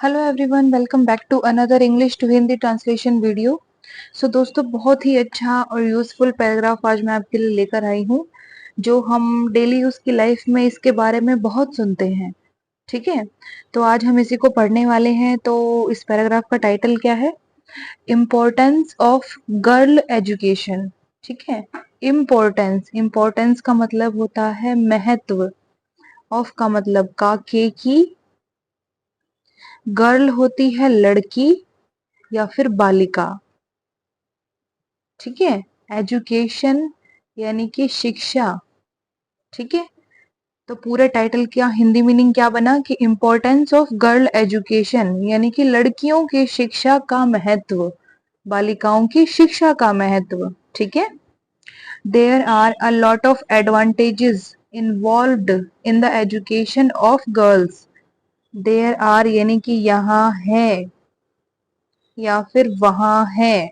Hello everyone, welcome back to another English to Hindi translation video. So दोस्तों, बहुत ही अच्छा और यूजफुल पैराग्राफ आज मैं आपके लिए लेकर आई हूँ, जो हम डेली यूज की लाइफ में इसके बारे में बहुत सुनते हैं। ठीक है, तो आज हम इसी को पढ़ने वाले हैं। तो इस पैराग्राफ का टाइटल क्या है? Importance of girl education. ठीक है, इम्पोर्टेंस, इम्पोर्टेंस का मतलब होता है महत्व, ऑफ का मतलब का, के की, गर्ल होती है लड़की या फिर बालिका। ठीक है, एजुकेशन यानी कि शिक्षा। ठीक है, तो पूरे टाइटल का हिंदी मीनिंग क्या बना कि इम्पोर्टेंस ऑफ गर्ल एजुकेशन, यानी कि लड़कियों की शिक्षा का महत्व, बालिकाओं की शिक्षा का महत्व। ठीक है, there are a lot of advantages involved in the education of girls. There are यानी कि यहाँ है या फिर वहां है,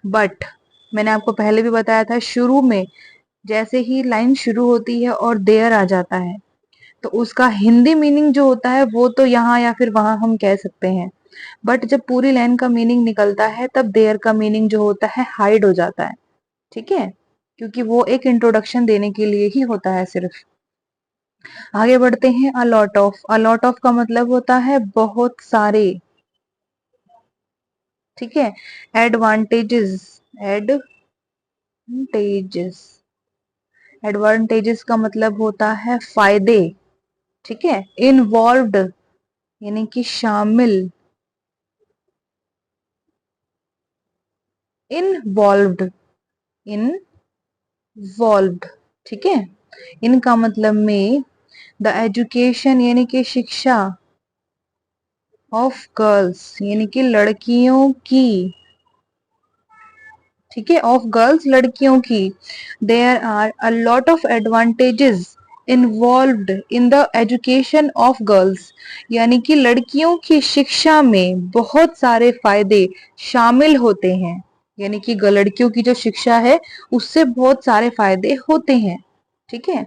बट मैंने आपको पहले भी बताया था, शुरू में जैसे ही लाइन शुरू होती है और देयर आ जाता है तो उसका हिंदी मीनिंग जो होता है वो तो यहाँ या फिर वहां हम कह सकते हैं, बट जब पूरी लाइन का मीनिंग निकलता है तब देयर का मीनिंग जो होता है हाइड हो जाता है। ठीक है, क्योंकि वो एक इंट्रोडक्शन देने के लिए ही होता है सिर्फ। आगे बढ़ते हैं। अलॉट ऑफ, अलॉट ऑफ का मतलब होता है बहुत सारे। ठीक है, एडवांटेजेस, एडवांटेजेस, एडवांटेजेस का मतलब होता है फायदे। ठीक है, इन्वॉल्व्ड यानी कि शामिल, इनवॉल्व्ड, इनवॉल्व्ड। ठीक है, इनका मतलब में द एजुकेशन यानी कि शिक्षा, ऑफ गर्ल्स यानी कि लड़कियों की। ठीक है, ऑफ गर्ल्स लड़कियों की। There are a lot of advantages involved in the education of girls, यानी कि लड़कियों की शिक्षा में बहुत सारे फायदे शामिल होते हैं। यानी कि लड़कियों की जो शिक्षा है उससे बहुत सारे फायदे होते हैं। ठीक है,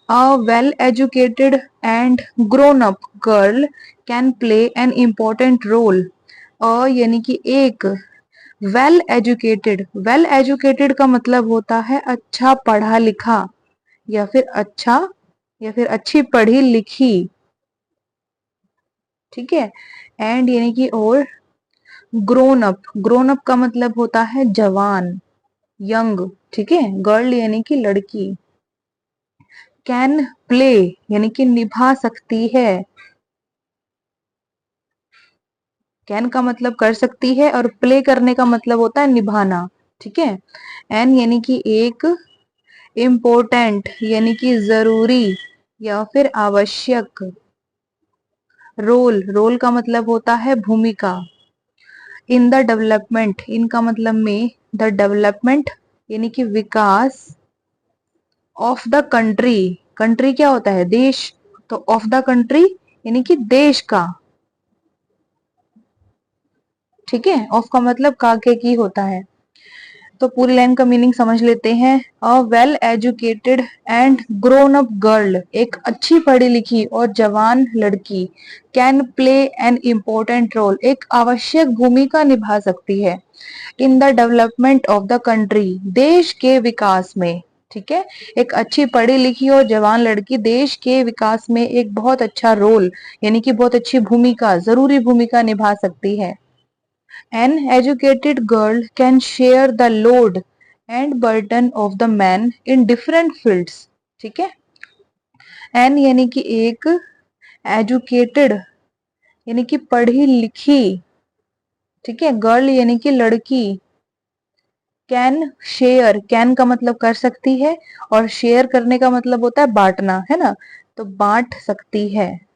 a well educated and grown up girl can play an important role. अ यानी कि एक, वेल एजुकेटेड, वेल एजुकेटेड का मतलब होता है अच्छा पढ़ा लिखा या फिर अच्छा या फिर अच्छी पढ़ी लिखी। ठीक है, एंड यानी कि और, ग्रोन अप, ग्रोन अप का मतलब होता है जवान, यंग। ठीक है, गर्ल यानी कि लड़की। कैन प्ले यानी कि निभा सकती है, कैन का मतलब कर सकती है और प्ले करने का मतलब होता है निभाना। ठीक है, एन यानी कि एक, इम्पोर्टेंट यानी कि जरूरी या फिर आवश्यक, रोल, रोल का मतलब होता है भूमिका। इन द डेवलपमेंट, इनका मतलब में द डेवलपमेंट यानी कि विकास, ऑफ द कंट्री, कंट्री क्या होता है? देश, तो ऑफ द कंट्री यानी कि देश का। ठीक है, ऑफ का मतलब का के की होता है। तो पूरी लाइन का मीनिंग समझ लेते हैं। A well educated and grown up girl, एक अच्छी पढ़ी लिखी और जवान लड़की, can play an important role, एक आवश्यक भूमिका निभा सकती है, in the development of the country, देश के विकास में। ठीक है, एक अच्छी पढ़ी लिखी और जवान लड़की देश के विकास में एक बहुत अच्छा रोल यानी कि बहुत अच्छी भूमिका, जरूरी भूमिका निभा सकती है। An educated girl can share the load and burden of the man in different fields. ठीक है, एन यानी कि एक, एजुकेटेड यानी कि पढ़ी लिखी। ठीक है, गर्ल यानी कि लड़की। कैन शेयर, कैन का मतलब कर सकती है और शेयर करने का मतलब होता है बांटना, है ना, तो बांट सकती है।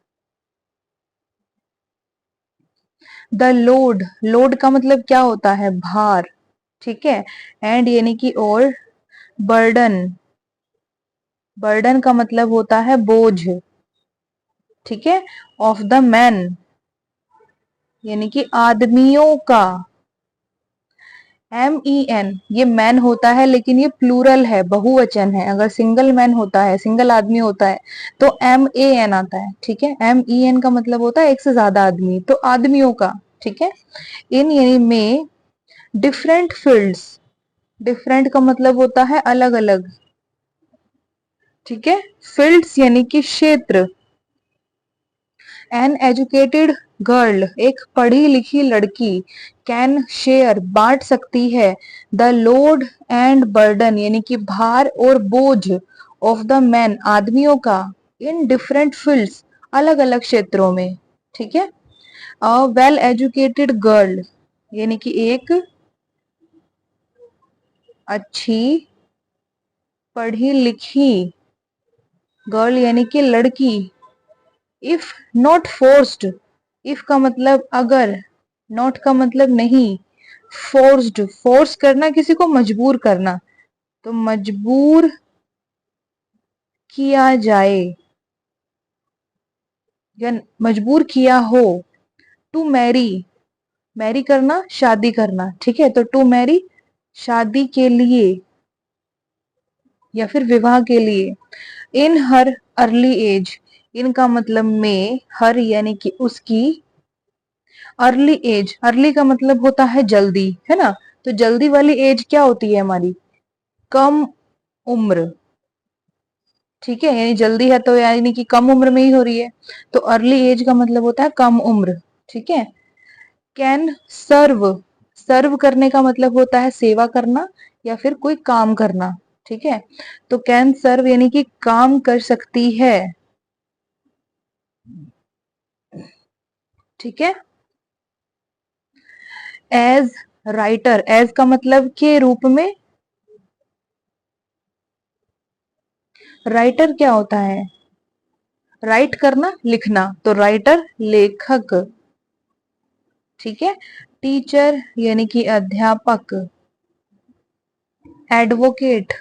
द लोड, लोड का मतलब क्या होता है? भार। ठीक है, एंड यानी कि और, बर्डन, बर्डन का मतलब होता है बोझ। ठीक है, ऑफ द मैन यानी कि आदमियों का। MEN ये मैन होता है, लेकिन ये प्लूरल है, बहुवचन है। अगर सिंगल मैन होता है, सिंगल आदमी होता है, तो MEN आता है। ठीक है, MEN का मतलब होता है एक से ज्यादा आदमी, तो आदमियों का। ठीक है, इन यानी में डिफरेंट फील्ड्स, डिफरेंट का मतलब होता है अलग अलग। ठीक है, फील्ड्स यानी कि क्षेत्र। एन एजुकेटेड गर्ल एक पढ़ी लिखी लड़की कैन शेयर बांट सकती है द लोड एंड बर्डन यानी कि भार और बोझ ऑफ द मैन आदमियों का इन डिफरेंट फील्ड्स अलग अलग क्षेत्रों में। ठीक है, अ वेल एजुकेटेड गर्ल यानी कि एक अच्छी पढ़ी लिखी, गर्ल यानी कि लड़की। इफ नॉट फोर्स्ड, इफ का मतलब अगर, नॉट का मतलब नहीं, फोर्स्ड फोर्स करना, किसी को मजबूर करना, तो मजबूर किया जाए या मजबूर किया हो। टू मैरी, मैरी करना शादी करना। ठीक है, तो टू मैरी शादी के लिए या फिर विवाह के लिए। इन हर अर्ली एज, इनका मतलब में, हर यानी कि उसकी, अर्ली एज, अर्ली का मतलब होता है जल्दी, है ना। तो जल्दी वाली एज क्या होती है हमारी, कम उम्र। ठीक है, यानी जल्दी है तो यानी कि कम उम्र में ही हो रही है, तो अर्ली एज का मतलब होता है कम उम्र। ठीक है, कैन सर्व, सर्व करने का मतलब होता है सेवा करना या फिर कोई काम करना। ठीक है, तो कैन सर्व यानी कि काम कर सकती है। ठीक है, एज राइटर, एज का मतलब के रूप में, राइटर क्या होता है, राइट करना लिखना, तो राइटर लेखक। ठीक है, टीचर यानी कि अध्यापक। एडवोकेट,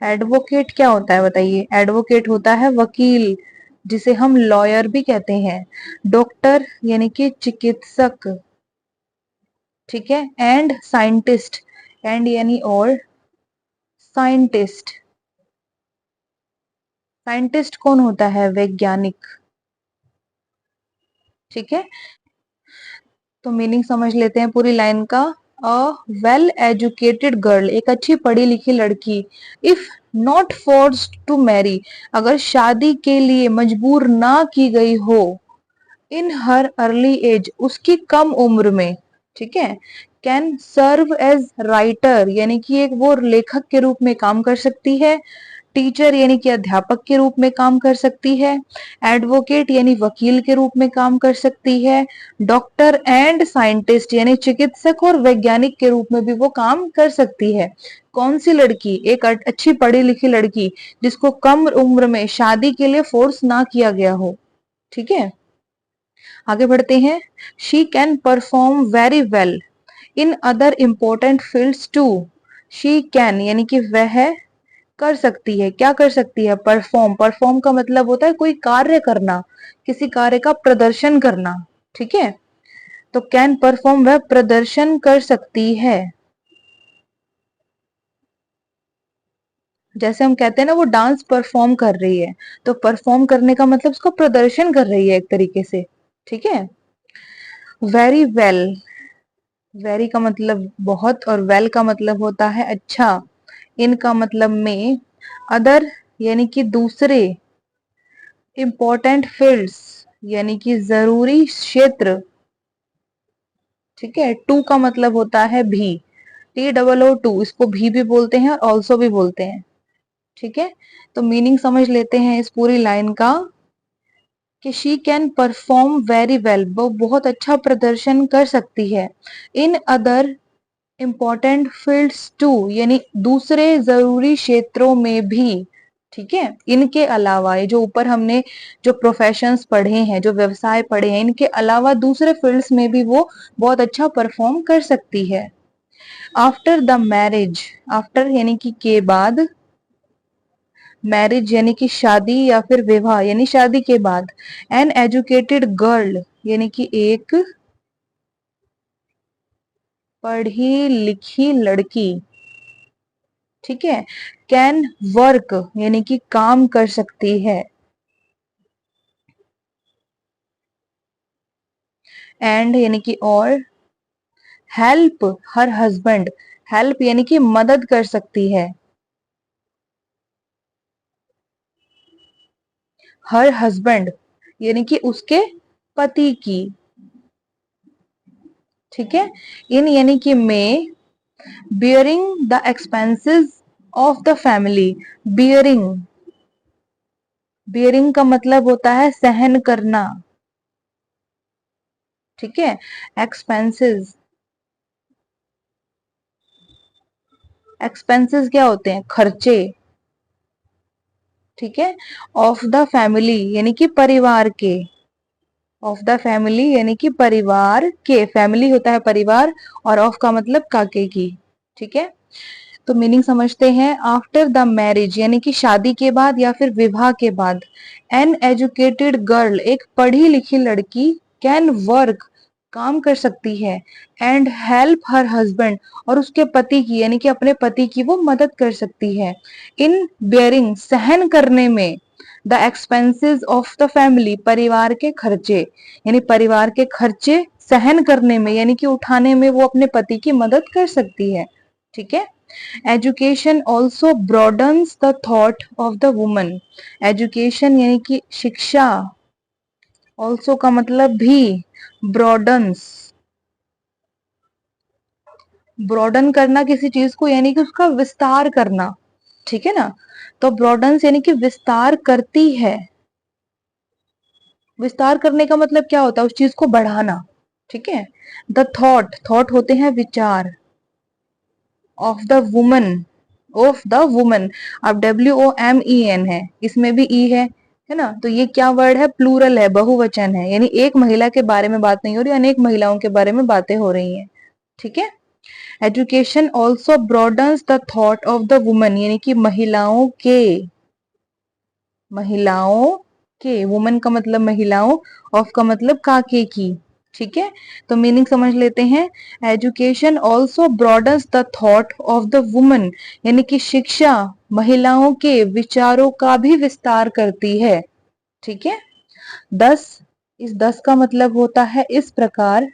एडवोकेट क्या होता है बताइए, एडवोकेट होता है वकील, जिसे हम लॉयर भी कहते हैं। डॉक्टर यानी कि चिकित्सक। ठीक है, एंड साइंटिस्ट, एंड यानी और, साइंटिस्ट, साइंटिस्ट कौन होता है, वैज्ञानिक। ठीक है, तो मीनिंग समझ लेते हैं पूरी लाइन का। अ वेल एजुकेटेड गर्ल एक अच्छी पढ़ी लिखी लड़की, if not forced to marry अगर शादी के लिए मजबूर ना की गई हो, इन हर अर्ली एज उसकी कम उम्र में। ठीक है, कैन सर्व एज राइटर यानी कि एक वो लेखक के रूप में काम कर सकती है। टीचर यानी कि अध्यापक के रूप में काम कर सकती है। एडवोकेट यानी वकील के रूप में काम कर सकती है। डॉक्टर एंड साइंटिस्ट यानी चिकित्सक और वैज्ञानिक के रूप में भी वो काम कर सकती है। कौन सी लड़की, एक अच्छी पढ़ी लिखी लड़की जिसको कम उम्र में शादी के लिए फोर्स ना किया गया हो। ठीक है, आगे बढ़ते हैं। She can perform very well in other important fields too. She can यानी कि वह कर सकती है, क्या कर सकती है, परफॉर्म, परफॉर्म का मतलब होता है कोई कार्य करना, किसी कार्य का प्रदर्शन करना। ठीक है, तो कैन परफॉर्म वह प्रदर्शन कर सकती है। जैसे हम कहते हैं ना वो डांस परफॉर्म कर रही है, तो परफॉर्म करने का मतलब उसको प्रदर्शन कर रही है एक तरीके से। ठीक है, वेरी वेल, वेरी का मतलब बहुत और वेल का मतलब होता है अच्छा। इनका मतलब में, अदर यानी कि दूसरे, इम्पोर्टेंट फील्ड्स यानी कि जरूरी क्षेत्र। ठीक है, टू का मतलब होता है भी, TOO इसको भी बोलते हैं और ऑल्सो भी बोलते हैं। ठीक है, तो मीनिंग समझ लेते हैं इस पूरी लाइन का कि she can perform very well वो बहुत अच्छा प्रदर्शन कर सकती है। In other important fields too यानी दूसरे जरूरी क्षेत्रों में भी। ठीक है, इनके अलावा, ये जो ऊपर हमने जो प्रोफेशंस पढ़े हैं, जो व्यवसाय पढ़े हैं, इनके अलावा दूसरे फील्ड्स में भी वो बहुत अच्छा परफॉर्म कर सकती है। आफ्टर द मैरिज, आफ्टर यानी कि के बाद, मैरिज यानी कि शादी या फिर विवाह यानी शादी के बाद, एन एजुकेटेड गर्ल यानी कि एक पढ़ी लिखी लड़की, ठीक है। कैन वर्क यानी कि काम कर सकती है। एंड यानी कि और। हेल्प हर हस्बैंड, हेल्प यानी कि मदद कर सकती है। हर हस्बैंड यानी कि उसके पति की, ठीक है। इन यानी कि में। Bearing the expenses of the family. Bearing, bearing का मतलब होता है सहन करना, ठीक है। एक्सपेंसेस, एक्सपेंसेस क्या होते हैं? खर्चे, ठीक है। ऑफ द फैमिली यानी कि परिवार के। ऑफ द फैमिली यानी कि परिवार के, फैमिली होता है परिवार, और ऑफ का मतलब काके की, ठीक है। तो मीनिंग समझते हैं। आफ्टर द मैरिज यानी कि शादी के बाद या फिर विवाह के बाद। एन एजुकेटेड गर्ल एक पढ़ी लिखी लड़की। कैन वर्क काम कर सकती है। एंड हेल्प हर हस्बैंड और उसके पति की यानी कि अपने पति की वो मदद कर सकती है। इन बेयरिंग सहन करने में। The expenses of the family परिवार के खर्चे, यानी परिवार के खर्चे सहन करने में यानी कि उठाने में वो अपने पति की मदद कर सकती है, ठीक है। Education also broadens the thought of the woman. Education यानी कि शिक्षा, ऑल्सो का मतलब भी, ब्रॉडन्स, ब्रॉडन करना किसी चीज को यानी कि उसका विस्तार करना, ठीक है ना। तो ब्रॉडन्स यानी कि विस्तार करती है। विस्तार करने का मतलब क्या होता है? उस चीज को बढ़ाना, ठीक है। द थॉट, थॉट होते हैं विचार। Of the woman, of the woman. अब WOMEN है, इसमें भी ई है ना। तो ये क्या वर्ड है? प्लूरल है, बहुवचन है, यानी एक महिला के बारे में बात नहीं हो रही, अनेक महिलाओं के बारे में बातें हो रही हैं, ठीक है। Education also broadens the thought of the woman यानी कि महिलाओं के, महिलाओं के, वुमन का मतलब महिलाओं, ऑफ का मतलब काके की, ठीक है। तो मीनिंग समझ लेते हैं। Education also broadens the thought of the woman यानी कि शिक्षा महिलाओं के विचारों का भी विस्तार करती है, ठीक है। 10, इस 10 का मतलब होता है इस प्रकार।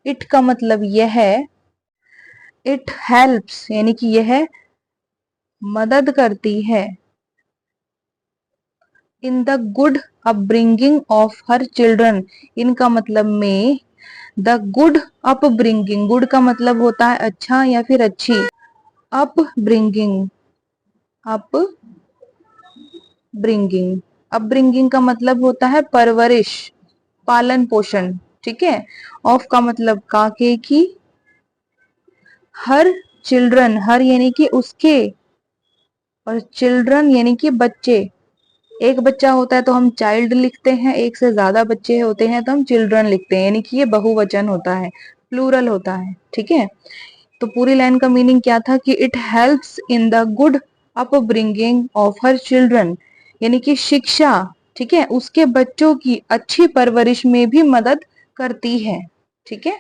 इट का मतलब यह है। इट हेल्प्स यानी कि यह मदद करती है। In the good upbringing of her children, इनका मतलब में। द गुड अपब्रिंगिंग, गुड का मतलब होता है अच्छा या फिर अच्छी। अपब्रिंगिंग, अपब्रिंगिंग, अपब्रिंगिंग का मतलब होता है परवरिश, पालन पोषण, ठीक है। ऑफ का मतलब काके की। हर चिल्ड्रन, हर यानी कि उसके, और चिल्ड्रन यानी कि बच्चे। एक बच्चा होता है तो हम चाइल्ड लिखते हैं, एक से ज्यादा बच्चे होते हैं तो हम चिल्ड्रन लिखते हैं, यानी कि ये बहुवचन होता है, प्लूरल होता है, ठीक है। तो पूरी लाइन का मीनिंग क्या था कि it helps in the good upbringing of her children, यानी कि शिक्षा, ठीक है, उसके बच्चों की अच्छी परवरिश में भी मदद करती है, ठीक है।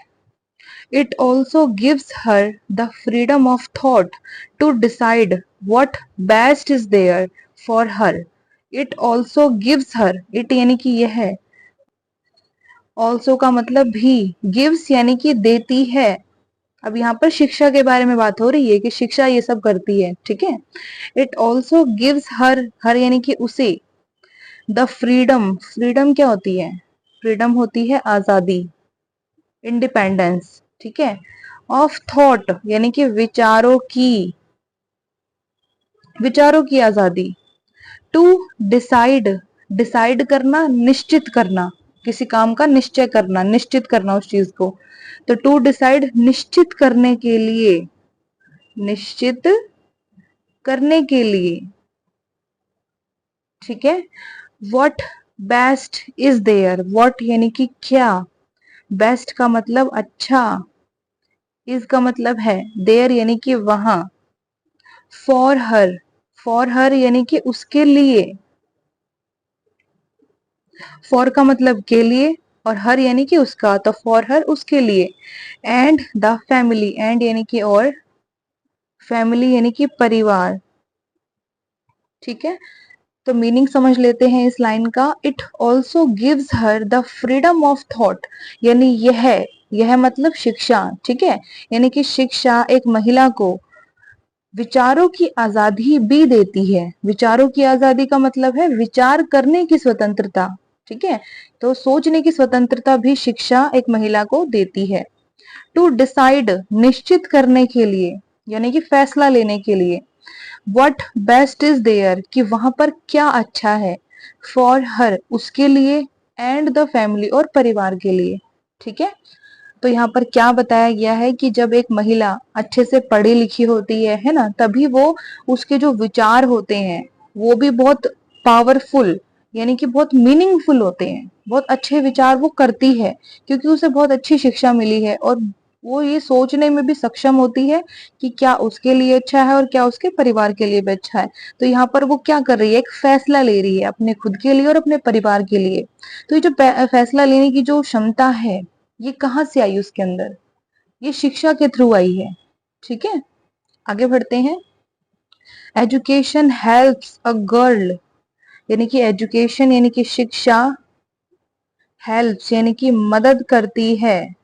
It also gives her the freedom of thought to decide what best is there for her. It also gives her, it यानी कि यह है, also का मतलब भी, gives यानी कि देती है। अब यहाँ पर शिक्षा के बारे में बात हो रही है कि शिक्षा ये सब करती है, ठीक है। It also gives her, हर यानी कि उसे, the freedom, freedom क्या होती है? फ्रीडम होती है आजादी, इंडिपेंडेंस, ठीक है। ऑफ थॉट यानी कि विचारों की, विचारों की आजादी। टू डिसाइड, डिसाइड करना, निश्चित करना, किसी काम का निश्चय करना, निश्चित करना उस चीज को। तो टू डिसाइड निश्चित करने के लिए, निश्चित करने के लिए, ठीक है। What best is there, what यानी कि क्या, बेस्ट का मतलब अच्छा, इज का मतलब है, देयर यानी कि वहां। फॉर हर, फॉर हर यानी कि उसके लिए। फॉर का मतलब के लिए, और हर यानी कि उसका, तो फॉर हर उसके लिए, एंड द फैमिली, एंड यानी कि और, फैमिली यानी कि परिवार। ठीक है, तो मीनिंग समझ लेते हैं इस लाइन का। It also gives her the freedom of thought, यानी यह मतलब शिक्षा। ठीक है, यानी कि शिक्षा एक महिला को विचारों की आजादी भी देती है। विचारों की आजादी का मतलब है विचार करने की स्वतंत्रता। ठीक है, तो सोचने की स्वतंत्रता भी शिक्षा एक महिला को देती है। टू डिसाइड, निश्चित करने के लिए, यानी कि फैसला लेने के लिए। व्हाट बेस्ट इज देयर, कि वहां पर क्या अच्छा है। फॉर हर, उसके लिए। एंड द फैमिली, और परिवार के लिए। ठीक है, तो यहाँ पर क्या बताया गया है कि जब एक महिला अच्छे से पढ़ी लिखी होती है ना, तभी वो, उसके जो विचार होते हैं वो भी बहुत पावरफुल, यानी कि बहुत मीनिंगफुल होते हैं। बहुत अच्छे विचार वो करती है, क्योंकि उसे बहुत अच्छी शिक्षा मिली है, और वो ये सोचने में भी सक्षम होती है कि क्या उसके लिए अच्छा है और क्या उसके परिवार के लिए भी अच्छा है। तो यहाँ पर वो क्या कर रही है, एक फैसला ले रही है अपने खुद के लिए और अपने परिवार के लिए। तो ये जो फैसला लेने की जो क्षमता है, ये कहाँ से आई उसके अंदर, ये शिक्षा के थ्रू आई है। ठीक है, आगे बढ़ते हैं। एजुकेशन हेल्प्स अ गर्ल, यानी कि एजुकेशन यानी कि शिक्षा, हेल्प्स यानी कि मदद करती है,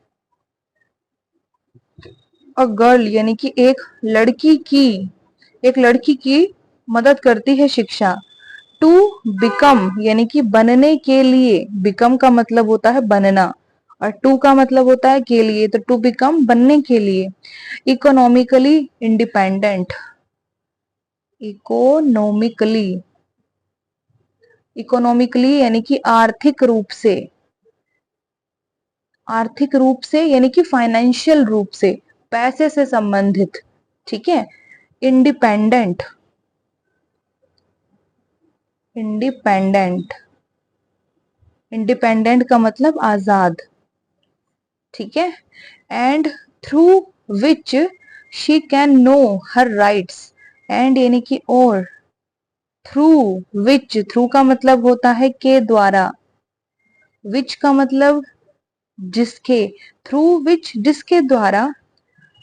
अ गर्ल यानी कि एक लड़की की मदद करती है शिक्षा। टू बिकम यानी कि बनने के लिए, बिकम का मतलब होता है बनना, और टू का मतलब होता है के लिए, तो टू बिकम बनने के लिए। इकोनॉमिकली इंडिपेंडेंट, इकोनॉमिकली, इकोनॉमिकली यानी कि आर्थिक रूप से, आर्थिक रूप से यानी कि फाइनेंशियल रूप से, पैसे से संबंधित। ठीक है, इंडिपेंडेंट, इंडिपेंडेंट, इंडिपेंडेंट का मतलब आजाद। ठीक है, and through which she can know her rights, and यानी कि और, थ्रू विच, थ्रू का मतलब होता है के द्वारा, विच का मतलब जिसके, थ्रू विच जिसके द्वारा,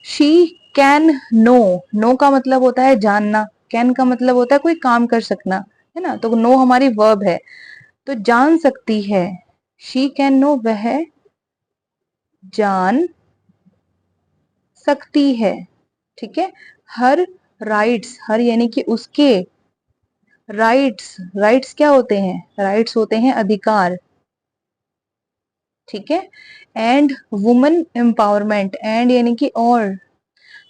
शी कैन नो, नो का मतलब होता है जानना, कैन का मतलब होता है कोई काम कर सकना, है ना, तो नो हमारी वर्ब है, तो जान सकती है। शी कैन नो, वह जान सकती है। ठीक है, हर राइट्स, हर यानी कि उसके, राइट्स, राइट्स क्या होते हैं, राइट्स होते हैं अधिकार। ठीक है, एंड वुमन एम्पावरमेंट, एंड यानी कि और,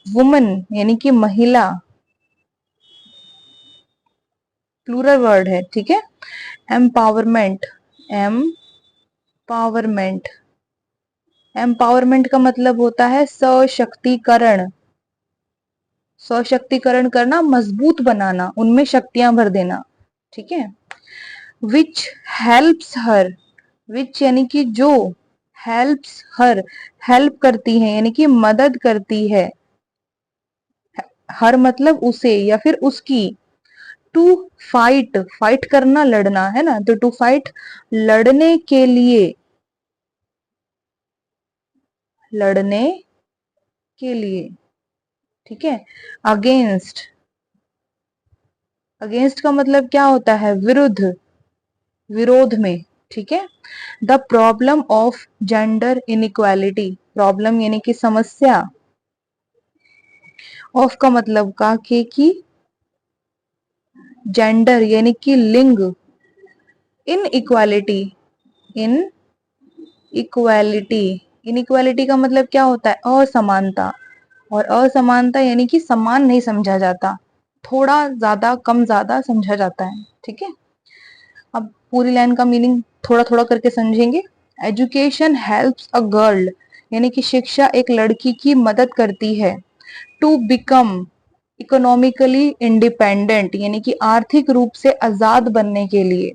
वुमन यानी कि महिला, प्लूरल वर्ड है। ठीक है, एम्पावरमेंट, एम्पावरमेंट, एम्पावरमेंट का मतलब होता है सशक्तिकरण, सशक्तिकरण करना, मजबूत बनाना, उनमें शक्तियां भर देना। ठीक है, विच हेल्प्स हर, विच यानी कि जो, हेल्प्स हर, हेल्प करती है यानी कि मदद करती है, हर मतलब उसे या फिर उसकी। टू फाइट, फाइट करना, लड़ना, है ना, तो टू फाइट लड़ने के लिए, लड़ने के लिए। ठीक है, अगेंस्ट, अगेंस्ट का मतलब क्या होता है, विरुद्ध, विरोध में। ठीक है, the problem of gender inequality, problem यानी कि समस्या, ऑफ का मतलब का, के की, जेंडर यानी कि लिंग, इन इक्वालिटी, इन इक्वालिटी, इनइक्वालिटी का मतलब क्या होता है, असमानता, और असमानता यानी कि समान नहीं समझा जाता, थोड़ा ज्यादा, कम ज्यादा समझा जाता है। ठीक है, अब पूरी लाइन का मीनिंग थोड़ा थोड़ा करके समझेंगे। एजुकेशन हेल्प्स अ गर्ल, यानी कि शिक्षा एक लड़की की मदद करती है। टू बिकम इकोनॉमिकली इंडिपेंडेंट, यानी कि आर्थिक रूप से आजाद बनने के लिए।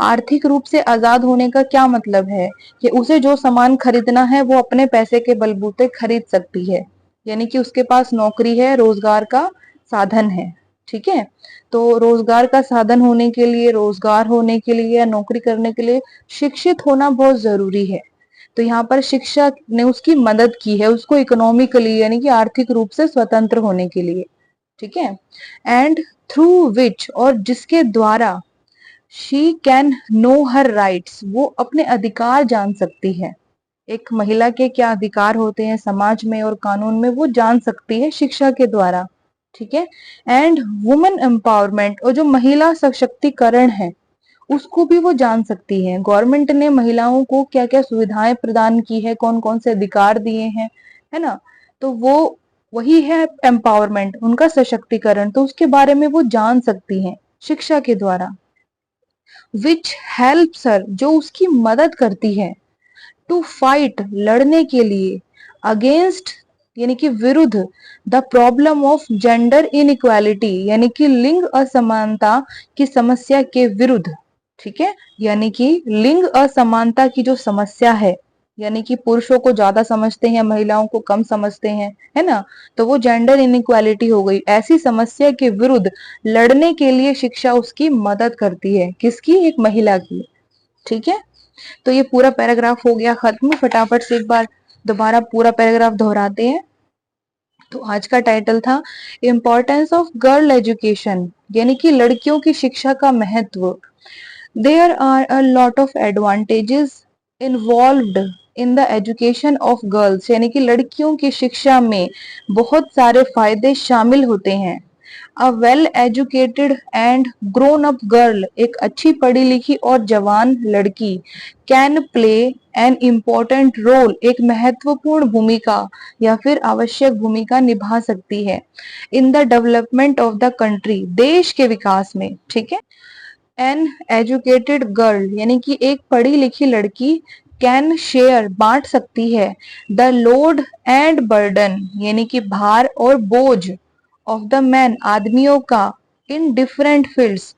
आर्थिक रूप से आजाद होने का क्या मतलब है, कि उसे जो सामान खरीदना है वो अपने पैसे के बलबूते खरीद सकती है, यानी कि उसके पास नौकरी है, रोजगार का साधन है। ठीक है। तो रोजगार का साधन होने के लिए, रोजगार होने के लिए या नौकरी करने के लिए शिक्षित होना बहुत जरूरी है। तो यहाँ पर शिक्षा ने उसकी मदद की है, उसको इकोनॉमिकली यानी कि आर्थिक रूप से स्वतंत्र होने के लिए, ठीक है। एंड थ्रू विच, और जिसके द्वारा she can know her rights, वो अपने अधिकार जान सकती है। एक महिला के क्या अधिकार होते हैं समाज में और कानून में, वो जान सकती है शिक्षा के द्वारा, ठीक है। एंड वुमेन एम्पावरमेंट, और जो महिला सशक्तिकरण है उसको भी वो जान सकती है। गवर्नमेंट ने महिलाओं को क्या क्या सुविधाएं प्रदान की है, कौन कौन से अधिकार दिए हैं, है ना। तो वो वही है एम्पावरमेंट, उनका सशक्तिकरण, तो उसके बारे में वो जान सकती हैं शिक्षा के द्वारा। विच हेल्प्स हर, जो उसकी मदद करती है, टू फाइट, लड़ने के लिए, अगेंस्ट यानी कि विरुद्ध, the problem of gender inequality, यानी कि लिंग असमानता की समस्या के विरुद्ध, ठीक है। यानी कि लिंग असमानता की जो समस्या है, यानी कि पुरुषों को ज्यादा समझते हैं, महिलाओं को कम समझते हैं, है ना। तो वो जेंडर इनइक्वालिटी हो गई। ऐसी समस्या के विरुद्ध लड़ने के लिए शिक्षा उसकी मदद करती है, किसकी, एक महिला की, ठीक है। तो ये पूरा पैराग्राफ हो गया खत्म। फटाफट से एक बार दोबारा पूरा पैराग्राफ दोहराते हैं। तो आज का टाइटल था इम्पोर्टेंस ऑफ गर्ल एजुकेशन, यानी कि लड़कियों की शिक्षा का महत्व। There are a lot of advantages involved in the education of girls, यानी कि लड़कियों की शिक्षा में बहुत सारे फायदे शामिल होते हैं। A well educated and grown up girl, एक अच्छी पढ़ी लिखी और जवान लड़की, can play an important role, एक महत्वपूर्ण भूमिका या फिर आवश्यक भूमिका निभा सकती है, in the development of the country, देश के विकास में, ठीक है। एन एजुकेटेड गर्ल, यानी कि एक पढ़ी लिखी लड़की, कैन शेयर, बांट सकती है, द लोड एंड बर्डन, यानी कि भार और बोझ, ऑफ द मैन, आदमियों का, इन डिफरेंट फील्ड्स,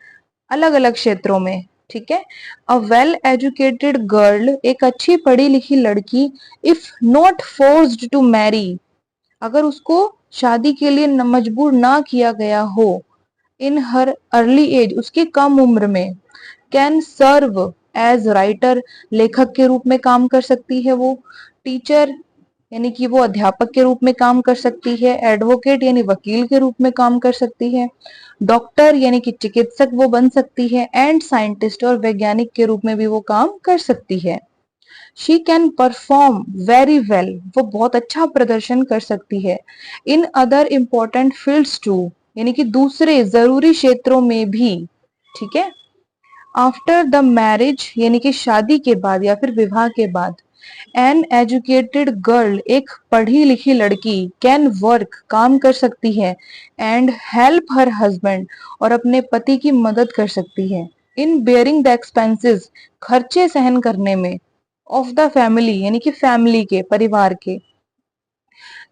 अलग अलग क्षेत्रों में, ठीक है। अ वेल एजुकेटेड गर्ल, एक अच्छी पढ़ी लिखी लड़की, if not forced to marry, अगर उसको शादी के लिए मजबूर ना किया गया हो, इन हर अर्ली एज, उसकी कम उम्र में, कैन सर्व एज राइटर, लेखक के रूप में काम कर सकती है वो, टीचर यानी कि वो अध्यापक के रूप में काम कर सकती है, एडवोकेट यानी वकील के रूप में काम कर सकती है, डॉक्टर यानी कि चिकित्सक वो बन सकती है, एंड साइंटिस्ट और वैज्ञानिक के रूप में भी वो काम कर सकती है। She can perform very well, वो बहुत अच्छा प्रदर्शन कर सकती है, in other important fields too, यानी कि दूसरे जरूरी क्षेत्रों में भी, ठीक है। आफ्टर द मैरिज, यानी कि शादी के बाद या फिर विवाह के बाद, एन एजुकेटेड गर्ल, एक पढ़ी लिखी लड़की, कैन वर्क, काम कर सकती है, एंड हेल्प हर हस्बैंड, और अपने पति की मदद कर सकती है, इन बेयरिंग द एक्सपेंसेस, खर्चे सहन करने में, ऑफ द फैमिली, यानी कि फैमिली के, परिवार के।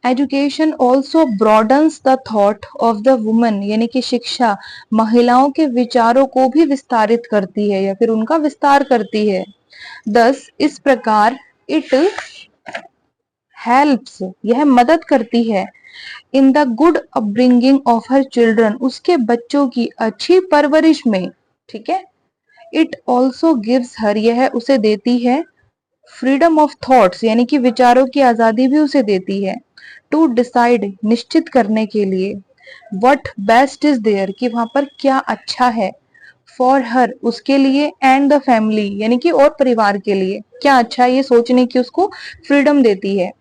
Education also broadens the thought of the woman, यानी कि शिक्षा महिलाओं के विचारों को भी विस्तारित करती है या फिर उनका विस्तार करती है। दस इस प्रकार इट हेल्प्स, यह मदद करती है, in the good upbringing of her children, उसके बच्चों की अच्छी परवरिश में, ठीक है। इट ऑल्सो गिव्स हर, यह उसे देती है, फ्रीडम ऑफ थॉट्स, यानी कि विचारों की आजादी भी उसे देती है, टू डिसाइड, निश्चित करने के लिए, व्हाट बेस्ट इज देयर, कि वहां पर क्या अच्छा है, फॉर हर, उसके लिए, एंड द फैमिली, यानी कि और परिवार के लिए क्या अच्छा है ये सोचने की उसको फ्रीडम देती है।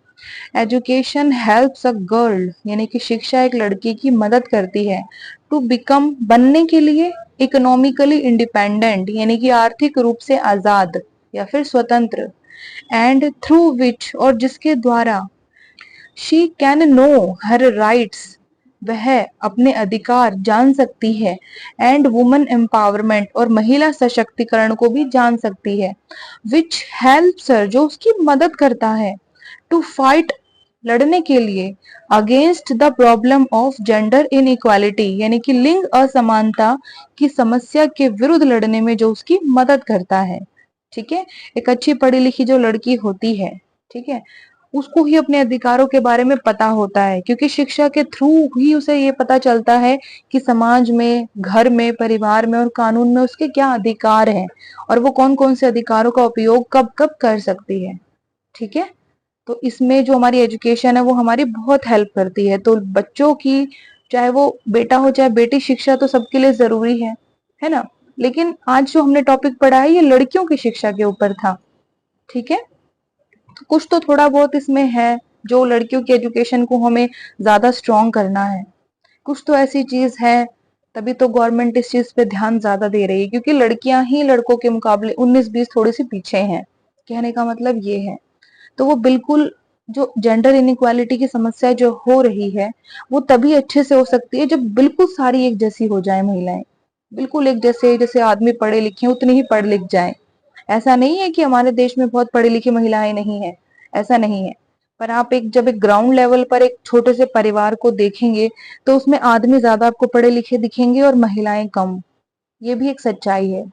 एजुकेशन हेल्प्स अ गर्ल, यानी कि शिक्षा एक लड़की की मदद करती है, टू बिकम, बनने के लिए, इकोनॉमिकली इंडिपेंडेंट, यानी कि आर्थिक रूप से आजाद या फिर स्वतंत्र, एंड थ्रू विच, और जिसके द्वारा, she can know her rights, वह अपने अधिकार जान सकती है, एंड वुमन एम्पावरमेंट, और महिला सशक्तिकरण को भी जान सकती है, विच हेल्प्स हर, जो उसकी मदद करता है, टू फाइट, लड़ने के लिए, against the problem of gender inequality, यानी कि लिंग असमानता की समस्या के विरुद्ध लड़ने में जो उसकी मदद करता है, ठीक है। एक अच्छी पढ़ी लिखी जो लड़की होती है, ठीक है, उसको ही अपने अधिकारों के बारे में पता होता है, क्योंकि शिक्षा के थ्रू ही उसे ये पता चलता है कि समाज में, घर में, परिवार में और कानून में उसके क्या अधिकार हैं और वो कौन कौन से अधिकारों का उपयोग कब कब कर सकती है। ठीक है, तो इसमें जो हमारी एजुकेशन है वो हमारी बहुत हेल्प करती है। तो बच्चों की, चाहे वो बेटा हो चाहे बेटी, शिक्षा तो सबके लिए जरूरी है ना। लेकिन आज जो हमने टॉपिक पढ़ा है ये लड़कियों की शिक्षा के ऊपर था। ठीक है, तो कुछ तो थोड़ा बहुत इसमें है जो लड़कियों की एजुकेशन को हमें ज्यादा स्ट्रॉन्ग करना है। कुछ तो ऐसी चीज है, तभी तो गवर्नमेंट इस चीज पे ध्यान ज्यादा दे रही है, क्योंकि लड़कियां ही लड़कों के मुकाबले 19-20 थोड़ी सी पीछे हैं। कहने का मतलब ये है। तो वो बिल्कुल, जो जेंडर इनइक्वालिटी की समस्या जो हो रही है वो तभी अच्छे से हो सकती है जब बिल्कुल सारी एक जैसी हो जाए महिलाएं। बिल्कुल एक जैसे, जैसे आदमी पढ़े लिखे उतने ही पढ़ लिख जाए। ऐसा नहीं है कि हमारे देश में बहुत पढ़ी लिखी महिलाएं नहीं है, ऐसा नहीं है। पर आप एक, जब एक ग्राउंड लेवल पर एक छोटे से परिवार को देखेंगे तो उसमें आदमी ज्यादा आपको पढ़े लिखे दिखेंगे और महिलाएं कम। ये भी एक सच्चाई है।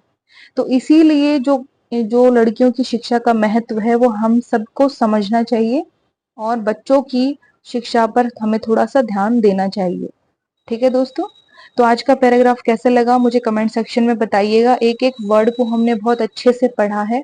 तो इसीलिए जो जो लड़कियों की शिक्षा का महत्व है वो हम सबको समझना चाहिए और बच्चों की शिक्षा पर हमें थोड़ा सा ध्यान देना चाहिए। ठीक है दोस्तों, तो आज का पैराग्राफ कैसे लगा मुझे कमेंट सेक्शन में बताइएगा। एक एक वर्ड को हमने बहुत अच्छे से पढ़ा है,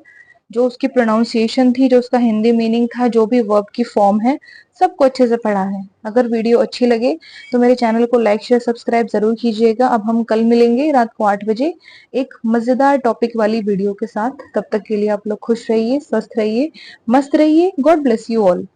जो उसकी प्रोनाउंसिएशन थी, जो उसका हिंदी मीनिंग था, जो भी वर्ब की फॉर्म है, सबको अच्छे से पढ़ा है। अगर वीडियो अच्छी लगे तो मेरे चैनल को लाइक शेयर सब्सक्राइब जरूर कीजिएगा। अब हम कल मिलेंगे रात को 8 बजे एक मजेदार टॉपिक वाली वीडियो के साथ। तब तक के लिए आप लोग खुश रहिए, स्वस्थ रहिए, मस्त रहिए। God bless you all.